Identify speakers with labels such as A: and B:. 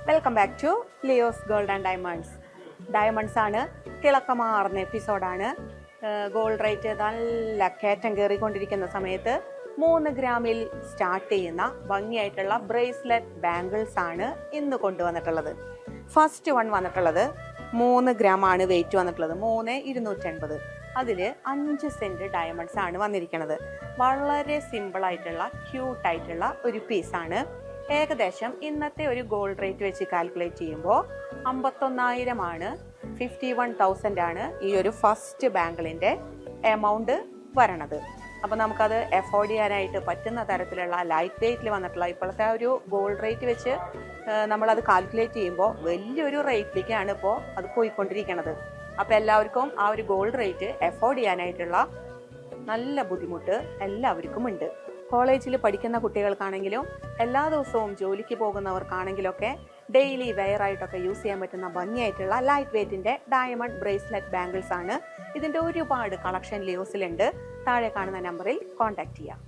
A: Welcome back to Leo's gold and diamonds. Diamonds ആണ്, തിളക്കമാർന്ന എപ്പിസോഡാണ്. ഗോൾഡ് റേറ്റ് നല്ല കയറ്റം കയറിക്കൊണ്ടിരിക്കുന്ന സമയത്ത് 3 ഗ്രാമിൽ സ്റ്റാർട്ട് ചെയ്യുന്ന ഭംഗിയായിട്ടുള്ള ബ്രേസ്ലെറ്റ് ബാംഗിൾസ് ആണ് ഇന്ന് കൊണ്ടുവന്നിട്ടുള്ളത്. ഫസ്റ്റ് വൺ വന്നിട്ടുള്ളത് 3 ഗ്രാം ആണ് വെയിറ്റ് വന്നിട്ടുള്ളത്, 3,250. അതിൽ 5 സെൻറ്റ് ഡയമണ്ട്സ് ആണ് വന്നിരിക്കുന്നത്. വളരെ സിമ്പിളായിട്ടുള്ള ക്യൂട്ടായിട്ടുള്ള ഒരു പീസാണ്. ഏകദേശം ഇന്നത്തെ ഒരു ഗോൾഡ് റേറ്റ് വെച്ച് കാൽക്കുലേറ്റ് ചെയ്യുമ്പോൾ 51,000 ആണ്, 51,000 ആണ് ഈ ഒരു ഫസ്റ്റ് ബാംഗിളിൻ്റെ എമൗണ്ട് വരണത്. അപ്പോൾ നമുക്കത് എഫോർഡ് ചെയ്യാനായിട്ട് പറ്റുന്ന തരത്തിലുള്ള ലൈറ്റ് വെയ്റ്റിൽ വന്നിട്ടുള്ള ഇപ്പോഴത്തെ ഒരു ഗോൾഡ് റേറ്റ് വെച്ച് നമ്മളത് കാൽക്കുലേറ്റ് ചെയ്യുമ്പോൾ വലിയൊരു റേറ്റിലേക്കാണ് ഇപ്പോൾ അത് പോയിക്കൊണ്ടിരിക്കുന്നത്. അപ്പോൾ എല്ലാവർക്കും ആ ഒരു ഗോൾഡ് റേറ്റ് എഫോർഡ് ചെയ്യാനായിട്ടുള്ള നല്ല ബുദ്ധിമുട്ട് എല്ലാവർക്കും ഉണ്ട്. കോളേജിൽ പഠിക്കുന്ന കുട്ടികൾക്കാണെങ്കിലും എല്ലാ ദിവസവും ജോലിക്ക് പോകുന്നവർക്കാണെങ്കിലൊക്കെ ഡെയിലി വെയറായിട്ടൊക്കെ യൂസ് ചെയ്യാൻ പറ്റുന്ന ഭംഗിയായിട്ടുള്ള ലൈറ്റ് വെയ്റ്റിൻ്റെ ഡയമണ്ട് ബ്രേസ്ലെറ്റ് ബാംഗിൾസ് ആണ്. ഇതിൻ്റെ ഒരുപാട് കളക്ഷൻ ലിയോസിലുണ്ട്. താഴെ കാണുന്ന നമ്പറിൽ കോൺടാക്റ്റ് ചെയ്യാം.